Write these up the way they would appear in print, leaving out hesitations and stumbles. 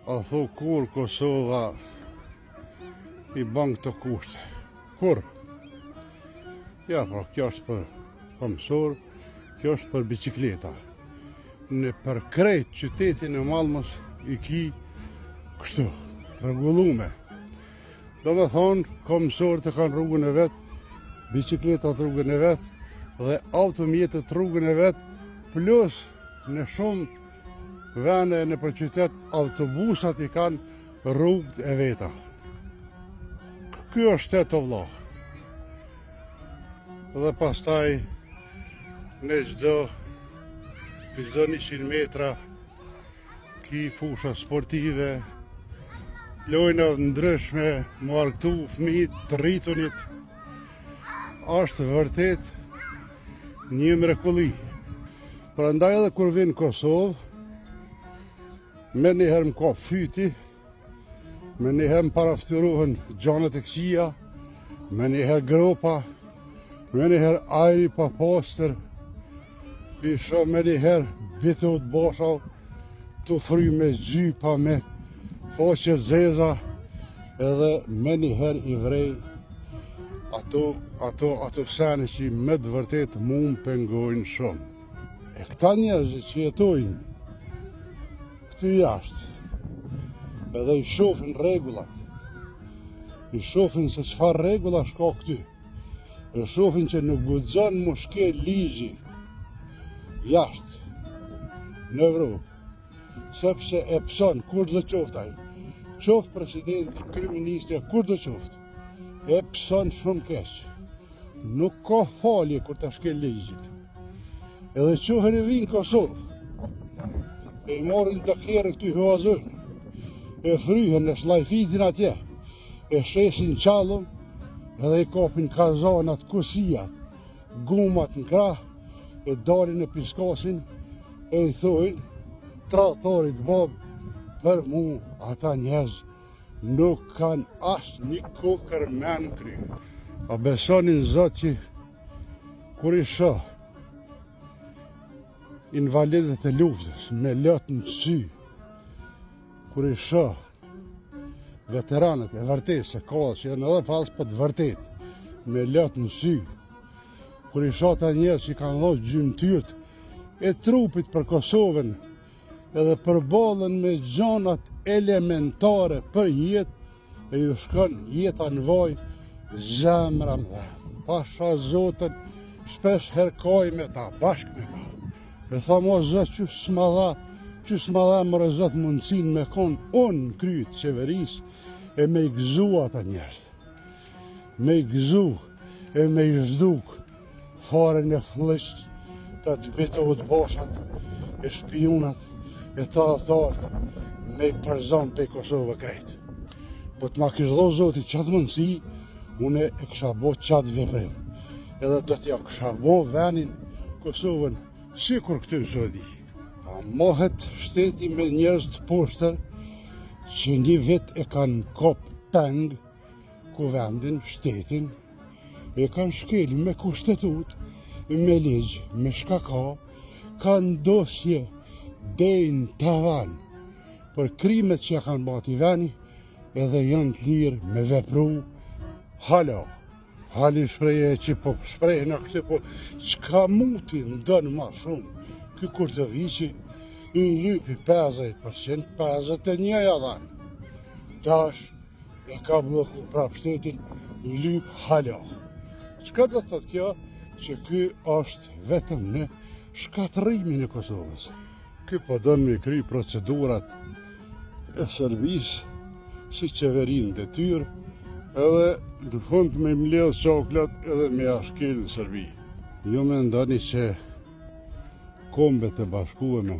A tho kur Kosova I ban këto kushte? Kur? Ja, pra, kjo është për mësor, kjo është për bicikleta. Në për krejt qytetin e Malmës I ki kështu, të rregullume. Do me thonë, ka mësor të kanë rrugën e vetë, bicikletat rrugën e vetë, dhe automjetët rrugën e vetë, plus në shumë vende në për qytet, autobusat I kanë rrugët e veta. Kjo është shtetë o vlla. Dhe pastaj në çdo 100 metra ki fusha sportive, lojna ndryshme, më arktu fëmijët të rritunit. Është vërtet një mrekulli. Prandaj edhe kur vin Kosovë, me njëherë më ka fyti, me njëherë më paraftyrohen gjanët e këqija, me njëherë gropa, me njëherë ajri pa pastër, isha me njëherë bitot bosha, të fry me gjypa, me faqe zeza, edhe me njëherë I vrej ato sene që me të vërtet mu më pengojnë shumë. E këta njerëzit që jetojnë këtu jashtë, edhe I shofin rregullat, I shofin se çfarë rregulla shka këty, e shofin që nuk guxon mu shkel ligji jashtë në Evropë, sepse e pëson kur do qoftë ai, qoftë presidenti, kryeministri, kur do qoftë, e pëson shumë keq. Nuk ka falje kur ta shkel ligjin. Edhe qohen e vinë Kosovë, e I marrin të kjerë këty huazojnë, e fryhen në shlajfitin atje, e shesin qallëm, edhe I kapin kazanat, kusijat, gumat në krah, e dalin e piskasin, e I thojnë, tradhtorit bob, për mu ata njerëz nuk kanë asë një kokër men kry. A besonin Zot që kur I shoh invalidet e luftës me lot në sy, kur I shoh veteranët e vërtet se ka që janë edhe falës për të vërtet, me lot në sy, kur I shoh ta njerëz që kanë dhënë gjymtyrët e trupit për Kosovën, edhe përballën me gjanat elementare për jetë, e ju shkon jeta në vaj, zemra më dhe. Pasha Zotën, shpesh herkoj me ta, bashk me ta. E tha mo Zot që s'ma dha më Zot mundësin me konë unë në kryt qeveris, e me I gëzu ata njerëz. Me I gëzu, e me I zhduk, faren e fllësht, të të bitohet boshat, e shpionat, e tradhtarët, me I përzon pe Kosovë krejt. Po të ma kishë dho Zoti qatë mundësi, une e kësha bo qatë veprim. Edhe do t'ja kësha bo venin Kosovën, si kur këtë në sodi. A mohet shteti me njerëz të poshtër, që një vit e kanë kop peng, ku vendin, shtetin, e kanë shkel me kushtetut, me ligj, me shka kanë dosje dejnë tavan për krimet që kanë bati veni, edhe janë të lirë me vepru halo. Hali shpreje që po shpreje në kështë, po qka muti ndënë ma shumë, ky kur të vici, I lypi 50%, 51 dhanë. Tash e ka bloku prap shtetin, I lyp halo. Qka do të thotë kjo? Që ky është vetëm në shkatërimin e Kosovës. Ky po donë me kry procedurat e Serbisë, si qeverin dhe tyrë, edhe në fund me mbledh qoklat edhe me ashkel në Serbi. Jo me ndani që kombet e bashkueme,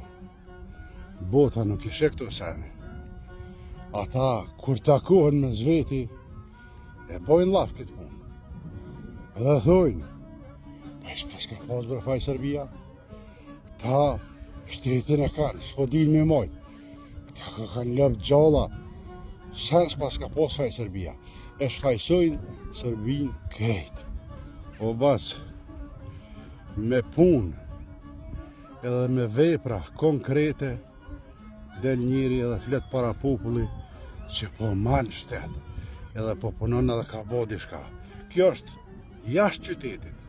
bota nuk ishe këto sene. Ata, kur takohen me zveti, e bojnë laf këtë punë. Edhe thojnë, pas ka pas bërfaj Serbia, këta shtetin e kanë, s'po din me mojtë. Këta ka kanë lëp gjalla, sens pas ka pas faj Serbia, e shfajsojnë Serbin krejt. O bas, me punë edhe me vepra konkrete, del njëri edhe flet para populli që po manë shtet, edhe po punon edhe ka bo diçka. Kjo është jashtë qytetit,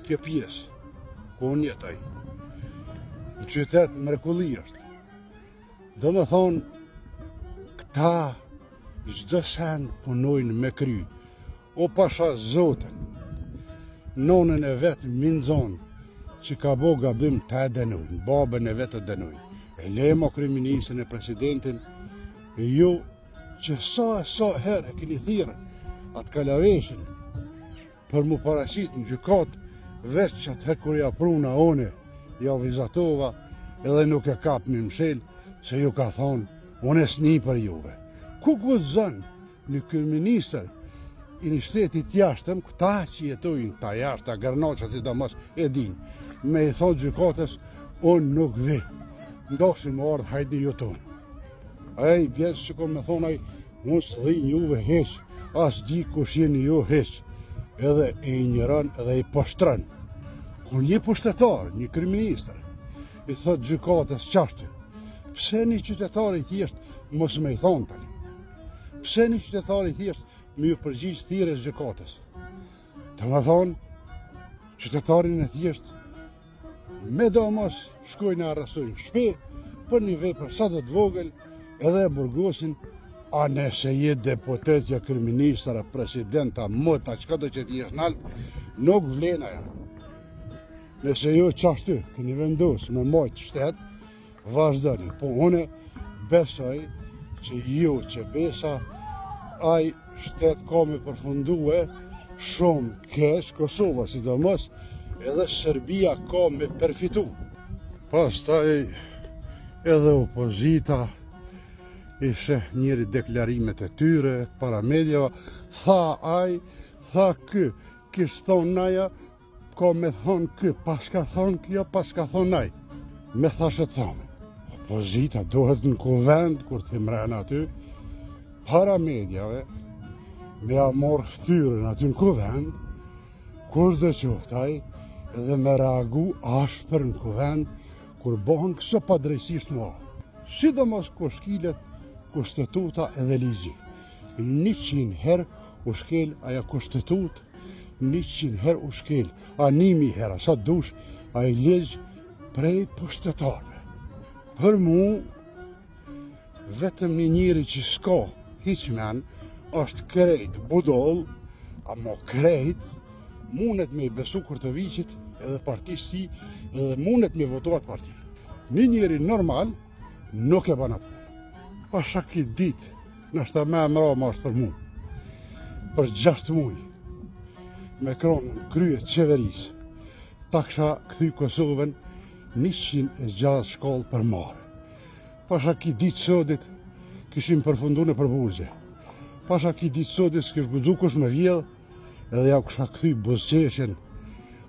kjo pjesë, ku unë jetoj. Në qytet mrekulli është. Do me thonë, këta çdo sen punojnë me kry. O pasha Zotin, nonën e vetë minxon që ka bo gabim të e denujnë, babën e vetë të denujnë. E lemo kryeministrin e presidentin, e ju që sa herë e keni thirrë atë kalaveshin për mu parasit në gjykat, veç që atëherë kur ja pruna one, ja vizatova, edhe nuk e kap me mshel, se ju ka thonë, unë e s'ni për juve. Ku guxon një kryeministër i një shtetit jashtëm, këta që jetojnë ta jashtë, ta gërnoqat i damas e din, me i thonë gjykatës, unë nuk vi, ndoshim më ardhë hajtë një jotonë. Ej, pjesë që kom me thonë, unë së dhinë juve heq, as di kush jeni ju heq, edhe e i njëran edhe i poshtran. Kur një pushtetar, një kryeministër, i thotë gjykatës qashtu, pse një qytetar i thjesht mos me i thonë tani? Pse një qytetar i thjesht me ju përgjigj thirrjes gjykatës? Të më thonë, qytetarin e thjesht me domos shkojnë arrestojnë shpe për një vepër sa do të vogël edhe e burgosin, a nëse je deputetja, kryeministra, presidenta, mota, çka do që ti jesh nalt, nuk vlen ajo. Nëse ju qashtu keni vendosur me majtë shtet, vazhdoni. Po unë besoj që ju që besa ai shtet ka me përfundue shumë keq, Kosova sidomos, edhe Serbia ka me përfitu. Pastaj edhe opozita ishe njëri deklarimet e tyre para medjava, tha ai, tha ky, kishtë thonë naja, ka me thonë ky, pas ka thonë kjo, pas ka thonë naj. Me thashet thonë, opozita dohet në kuvend, kur të mrena aty, para medjave, me a morë ftyrën aty në kuvend, kush dhe qoftaj, edhe me reagu ashpër në kuvend, kur bohën këso padrejsisht më. Sidomos kur shkilet kushtetuta edhe ligji. 100 herë u shkel aja kushtetut, 100 herë u shkel, a 1000 herë, sa dush, a i ligj prej pushtetarve. Për mu, vetëm një njëri që s'ka hiqmen, është krejt budol, ama krejt, mundet me i besu Kurtoviqit edhe partisë si, edhe mundet me votuat parti. Një njëri normal, nuk e ban atë. Pasha këtë ditë, nështë me mrama është për mu, për 6 muj, me kronë kryet qeverisë, ta kësha këthy Kosovën 106 shkollë për marë. Pasha këtë ditë sodit, këshim përfundu në përburgje. Pasha këtë ditë sodit, s'kish guzu kush me vjedhë, edhe ja kësha këthy buzqeshen,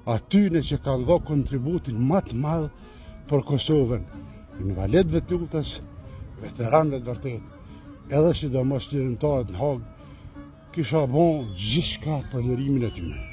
atyne që kanë dho kontributin matë madhë për Kosovën, invalidëve të luftës, veteranëve të vërtet, edhe sidomos qërimtarët në Hagë, kisha bon gjithçka për lirimin e tyre.